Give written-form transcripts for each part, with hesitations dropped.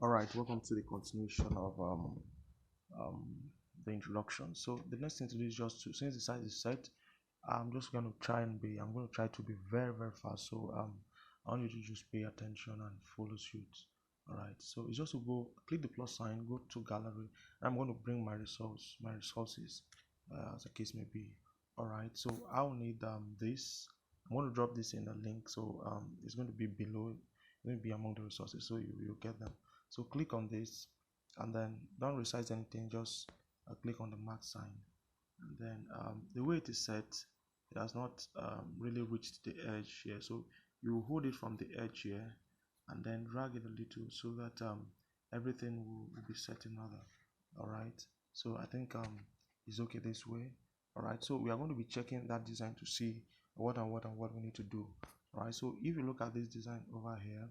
All right, welcome to the continuation of the introduction. So the next thing to do is just to, since the size is set, I'm just going to try to be very fast. So I want you to just pay attention and follow suit. All right, so it's just to go click the plus sign, go to gallery. I'm going to bring my resources, as the case may be. All right, so I'll need this. I'm going to drop this in the link, so it's going to be below, it's going to be among the resources, so you'll get them. So click on this and then don't resize anything, just click on the max sign, and then the way it is set, it has not really reached the edge here, so you hold it from the edge here and then drag it a little so that everything will be set in order. All right, so I think it's okay this way. All right, so we are going to be checking that design to see what we need to do. All right, so if you look at this design over here,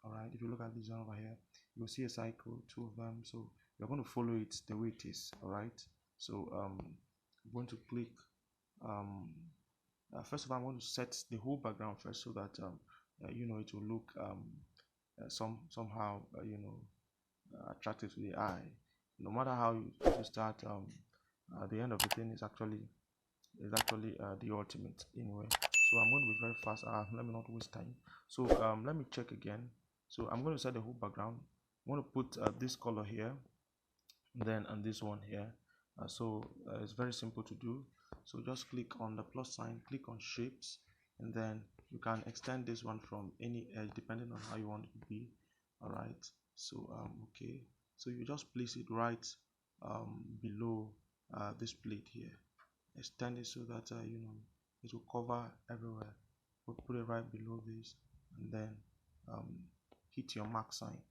all right, if you look at this design over here, you'll see a cycle, two of them, so you're going to follow it the way it is. All right, so I'm going to click first of all, I'm going to set the whole background first so that you know, it will look somehow attractive to the eye. No matter how you start, the end of the thing is actually the ultimate anyway. So I'm going to be very fast. Let me not waste time. So let me check again. So I'm going to set the whole background. I'm going to put this color here, then and this one here. So it's very simple to do. So just click on the plus sign, click on shapes, and then you can extend this one from any edge depending on how you want it to be. All right, so okay, so you just place it right below this plate here. Extend it so that you know, it will cover everywhere. We'll put it right below this, and then hit your mark sign.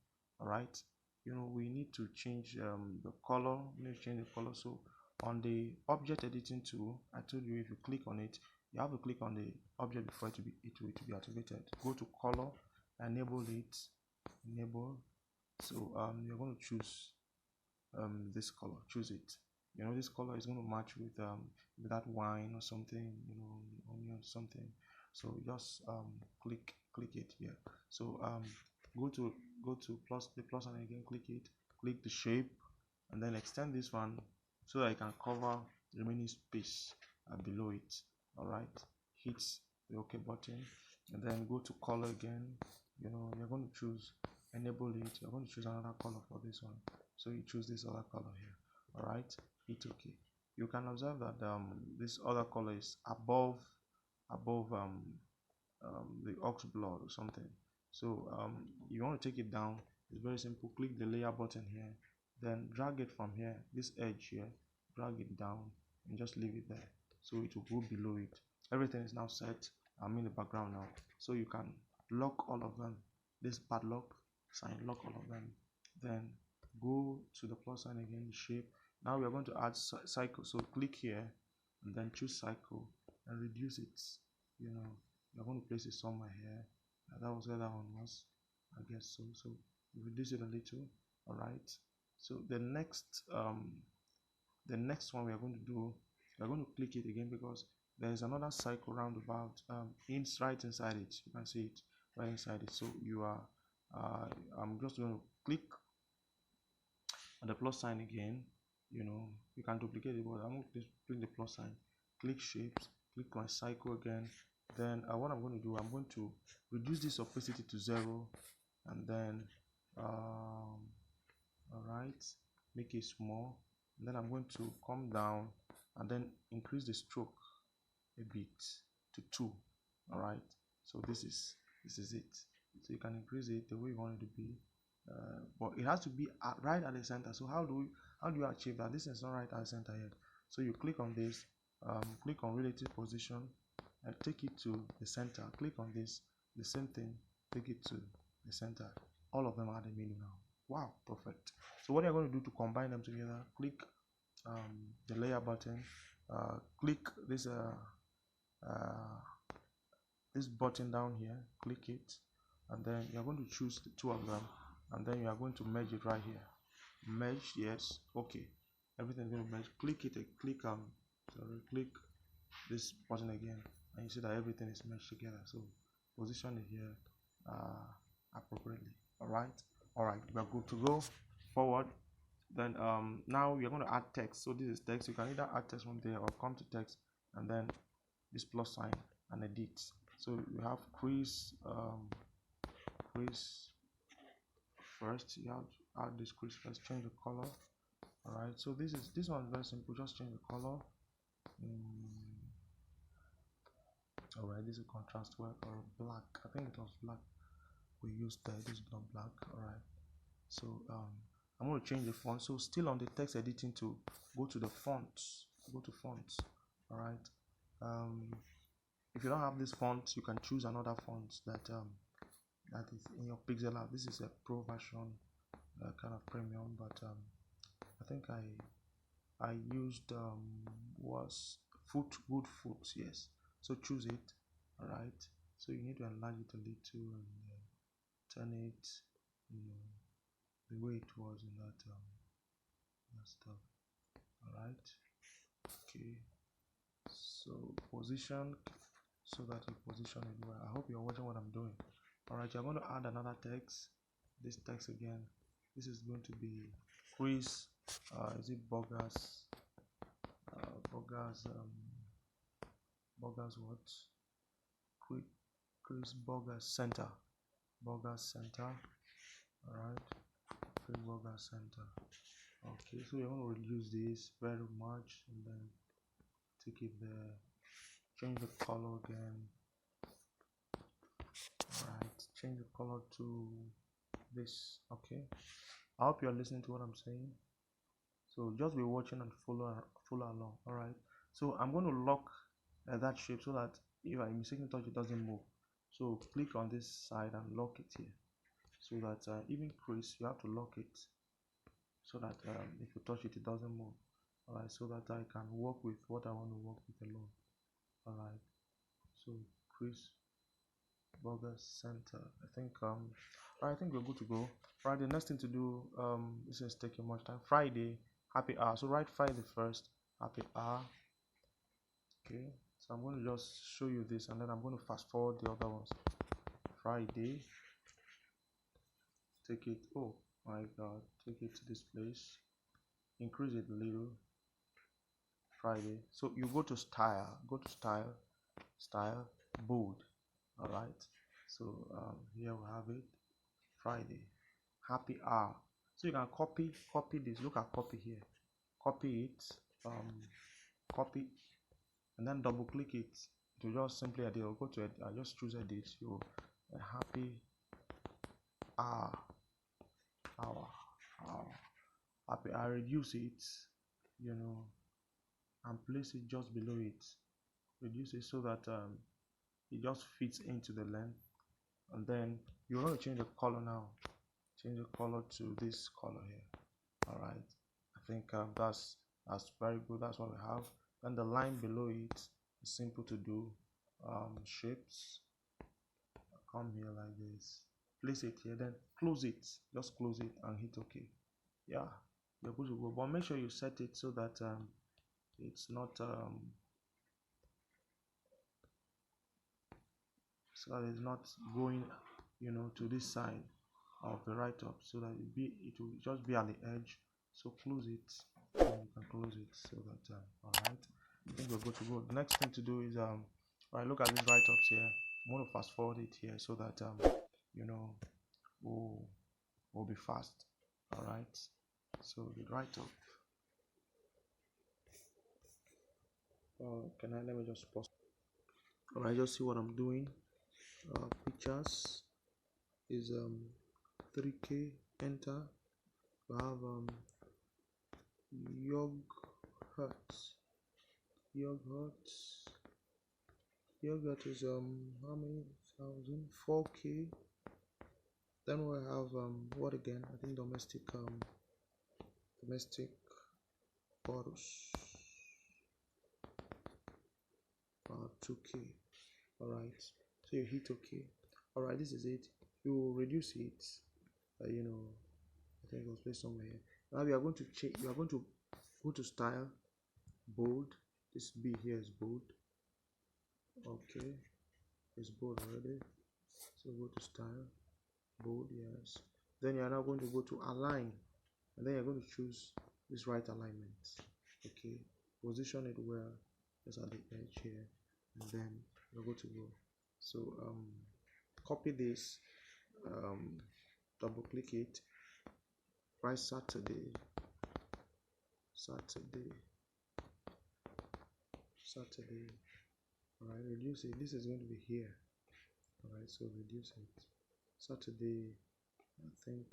All right, you know, we need to change the color. We need to change the color. So on the object editing tool, I told you if you click on it, you have to click on the object before it to be activated. Go to color, enable it, enable. So you're going to choose this color, choose it. You know, this color is going to match with that wine or something, you know, onion or something. So just click it here. So go to the plus and again click it, click the shape, and then extend this one so that I can cover the remaining space below it. All right, hit the OK button, and then go to color again. You know, you're going to choose enable it. You're going to choose another color for this one, so you choose this other color here. All right, hit OK. You can observe that this other color is above the ox blood or something. So you want to take it down. It's very simple. Click the layer button here, then drag it from here, this edge here, drag it down and just leave it there, so it will go below it. Everything is now set. I'm in the background now, so you can lock all of them. This padlock sign, lock all of them, then go to the plus sign again, shape. Now we are going to add cycle, so click here and then choose cycle and reduce it. You know, you're going to place it somewhere here. That was where that one was, I guess. So reduce it a little. All right, so the next one we are going to do, we are going to click it again because there is another cycle roundabout right inside it. You can see it right inside it. So you are I'm just going to click on the plus sign again. You know, you can duplicate it, but I'm going to click the plus sign, click shapes, click on cycle again. Then what I'm going to do, I'm going to reduce this opacity to 0, and then all right, make it small. And then I'm going to come down and then increase the stroke a bit to 2. All right, so this is it. So you can increase it the way you want it to be, but it has to be right at the center. So how do you achieve that? This is not right at the center yet. So you click on this, click on relative position, and take it to the center. Click on this, the same thing, take it to the center. All of them are the menu now. Wow, perfect. So what you're going to do to combine them together, click the layer button, click this this button down here, click it, and then you're going to choose the two of them, and then you are going to merge it right here. Merge, yes, okay. Everything's going to merge. Click it, click this button again, and you see that everything is meshed together. So position it here appropriately. All right, All right, we're good to go forward. Then now you're going to add text. So this is text. You can either add text from there or come to text and then this plus sign and edit. So you have crease first. You have to add this crease first, change the color. All right, so this one is very simple. Just change the color. All right, this is contrast work or black. I think it was black we used there. This is not black. All right, so I'm going to change the font. So still on the text editing tool, go to the fonts. Go to fonts. All right. If you don't have this font, you can choose another font that is in your Pixellab. This is a pro version, kind of premium, but I think I used was good foot. Yes. So choose it. All right. So you need to enlarge it a little and turn it, the way it was in that stuff. All right. Okay. So position so that you position it well. I hope you're watching what I'm doing. All right. You're going to add another text. This text again. This is going to be Chris. Is it Bogas? Bogas what? Chris Bogas Center. Bogas Center. Alright. Chris Bogas Center. Okay, so we're going to reduce this very much and then take it there. Change the color again. Alright, change the color to this. Okay. I hope you're listening to what I'm saying. So just be watching and follow along. Alright. So I'm going to lock that shape so that if I mistakenly touch it doesn't move. So click on this side and lock it here, so that even crease you have to lock it, so that if you touch it, it doesn't move. All right, so that I can work with what I want to work with alone. All right, so crease border center. I think we're good to go. Right, the next thing to do, this is taking much time. Friday, happy hour. So write Friday first, happy hour. Okay. So I'm going to just show you this and then I'm going to fast forward the other ones. Friday, take it, oh my god, take it to this place, increase it a little. Friday, so you go to style, bold. All right, so here we have it. Friday, happy hour. So you can copy this. Look at copy here, copy it, copy and then double click it to just simply edit or go to it. I just choose edit. So happy hour, happy. I reduce it, and place it just below it. Reduce it so that it just fits into the length. And then you're going to change the color now. Change the color to this color here. All right. I think that's very good. That's what we have. And the line below it is simple to do. Shapes. Come here like this. Place it here. Then close it. Just close it and hit OK. Yeah, you're good to go. But make sure you set it so that it's not going, to this side of the write-up, so that it will just be at the edge. So close it, and you can close it so that all right. I think we're good to go. The next thing to do is right, look at these write-ups here. I'm going to fast forward it here so that we'll be fast. All right. So the write-up. Let me just pause. All right, just see what I'm doing. Pictures is 3K. Enter. We have yogurt is how many thousand? 4K. Then we have what again? I think domestic bottles 2K. All right, so you hit OK. All right, this is it. You reduce it. I think it was placed somewhere here. Now we are going to change. You are going to go to style, bold. This B here is bold. Okay, it's bold already. So go to style, bold. Yes. Then you are now going to go to align, and then you're going to choose this right alignment. Okay, position it well, just at the edge here, and then you're going to go. So copy this, double click it, write Saturday, all right, reduce it. This is going to be here. All right, so reduce it. Saturday, I think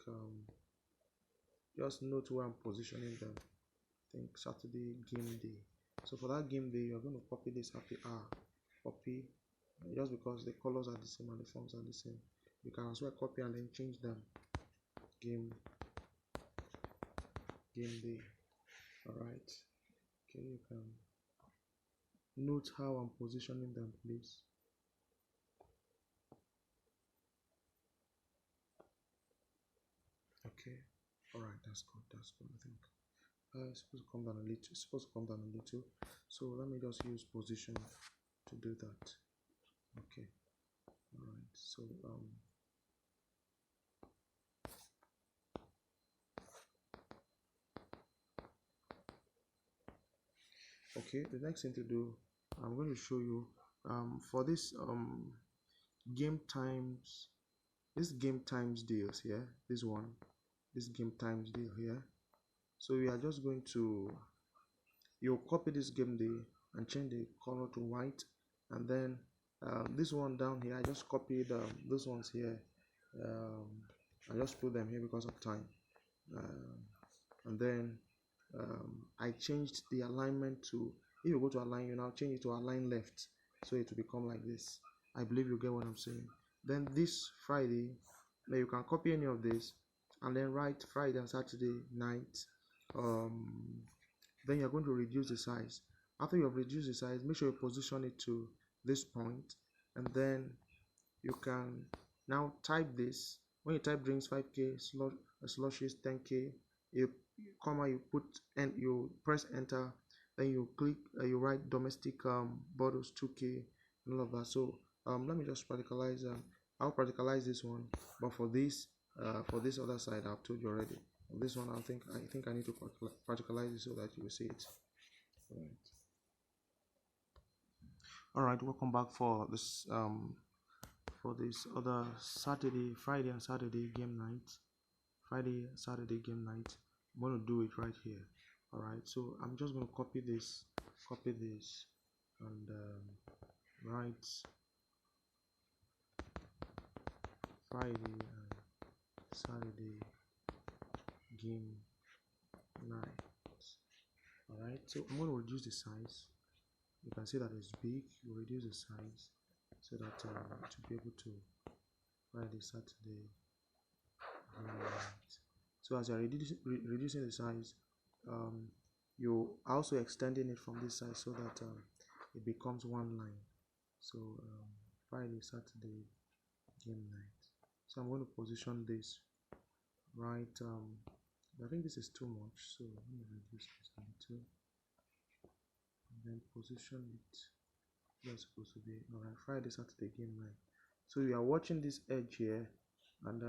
just note where I'm positioning them. I think Saturday game day. So for that game day, you're going to copy this happy hour. Copy, just because the colors are the same and the fonts are the same. You can as well copy and then change them. Game day. All right. Okay, you can note how I'm positioning them, please. Okay. All right, that's good. I think it's supposed to come down a little. So let me just use position to do that. Okay. All right. So okay, the next thing to do, I'm going to show you for this game times deals here, this game times deal here. So we are just going to, you'll copy this game day and change the color to white, and then this one down here, I just copied those ones here. I just put them here because of time, and then I changed the alignment to, if you go to align, you now change it to align left, so it will become like this. I believe you get what I'm saying. Then this Friday, now you can copy any of this and then write Friday and Saturday night. Then you're going to reduce the size. After you have reduced the size, make sure you position it to this point, and then you can now type this. When you type drinks 5k, slushes 10k, you put and you press enter, then you click, you write domestic bottles 2k and all of that. So let me just practicalize. I'll practicalize this one, but for this other side, I've told you already. This one, I think I need to practicalize it so that you will see it. All right, welcome back for this other Friday and Saturday game night. I'm going to do it right here. All right, so I'm just going to copy this, and write Friday and Saturday game night. All right, so I'm going to reduce the size. You can see that it's big. You reduce the size so that to be able to Friday, Saturday game night. So as you're reducing the size, you are also extending it from this side so that it becomes one line. So Friday, Saturday game night. So I'm going to position this right. I think this is too much, so let me reduce this a little, and then position it. That's supposed to be all right. Friday, Saturday game night. So you are watching this edge here, and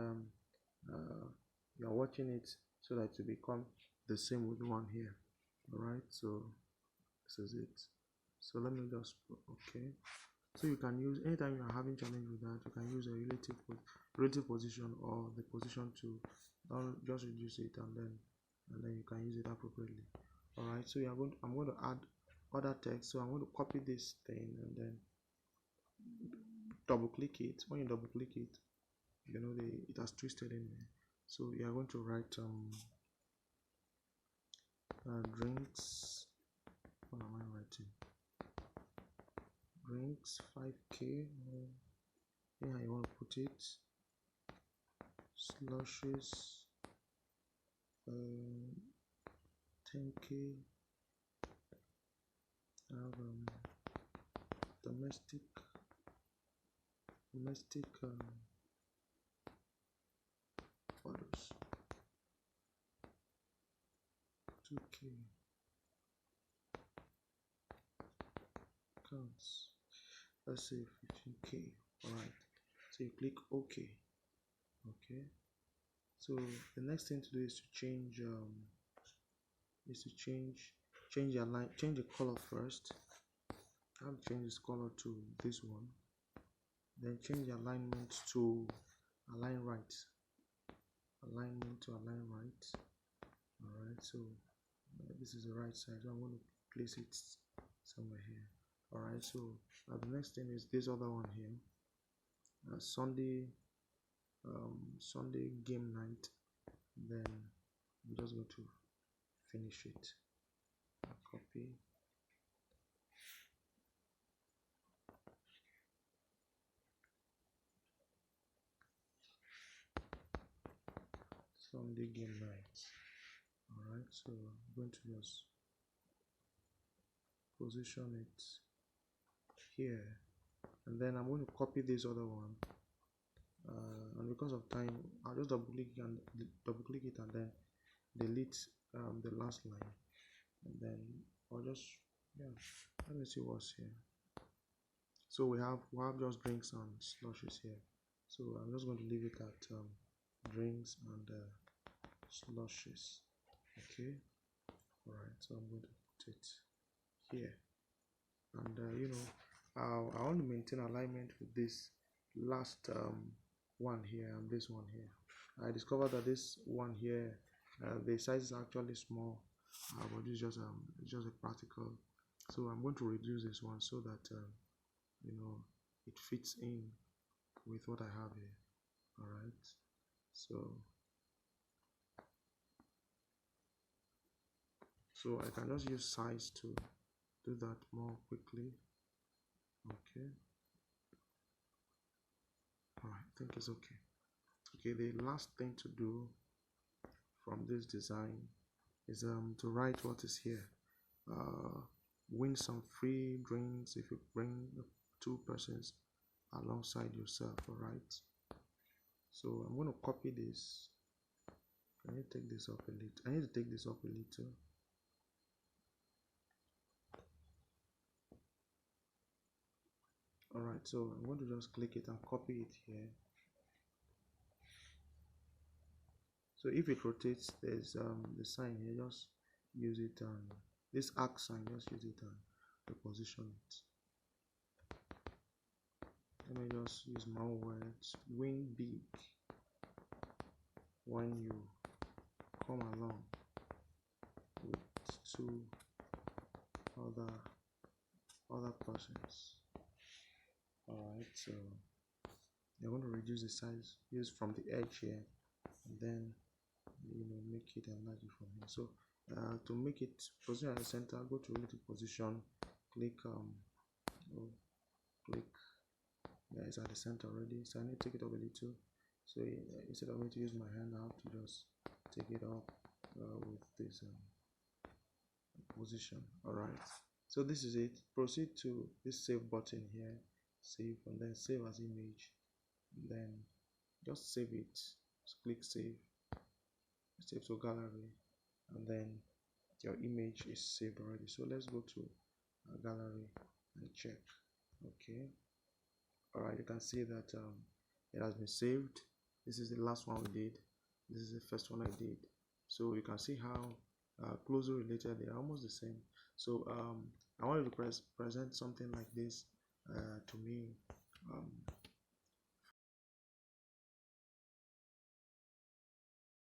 you are watching it so that to become the same with the one here. All right, so this is it. So let me just put okay. So you can use, anytime you are having challenge with that, you can use a relative position or the position to just reduce it, and then you can use it appropriately. All right, so I'm going to add other text. So I'm going to copy this thing and then double click it. When you double click it, you know it has twisted in there. So you are going to write drinks. What am I writing? Drinks 5k. Yeah, you want to put it. Slushes 10k. Domestic bottles 2k. Counts, let's say 15k. All right, so you click OK. So the next thing to do is to change change the color first. I have to change this color to this one, then change the alignment to align right. Alignment to align right. Alright, so this is the right side, so I'm going to place it somewhere here. Alright, so the next thing is this other one here, Sunday game night. Then I'm just going to finish it. Copy. Sunday game night. Alright, so I'm going to just position it here, and then I'm going to copy this other one, and because of time I'll just double click it and then delete the last line, and then I'll just let me see what's here. So we have just drinks and slushes here, so I'm just going to leave it at drinks and slushes. Okay, alright, so I'm going to put it here, and I want to maintain alignment with this last one here and this one here. I discovered that this one here, the size is actually small, but it's just a practical. So I'm going to reduce this one so that it fits in with what I have here. Alright, so I can just use size to do that more quickly. Okay, alright, I think it's okay. Okay, the last thing to do from this design is to write what is here. Win some free drinks if you bring 2 persons alongside yourself. Alright, so I'm going to copy this. I need to take this up a little. Alright, so I'm going to just click it and copy it here. So if it rotates, there's the sign here, just use it, and this arc sign, just use it and reposition it. Let me just use my own words. Win big when you come along with 2 other persons. Alright, so you're going to reduce the size, use from the edge here, and then make it enlarge it from here. So to make it position at the center, go to relative position, click it's at the center already, so I need to take it up a little. So instead of me to use my hand, I have to just take it up with this position. Alright, so this is it. Proceed to this save button here, save, and then save as image, and then just save it. Just click save to gallery, and then your image is saved already. So let's go to gallery and check. Okay, alright, you can see that it has been saved. This is the last one we did, this is the first one I did, so you can see how closely related they are, almost the same. So I wanted to present something like this to me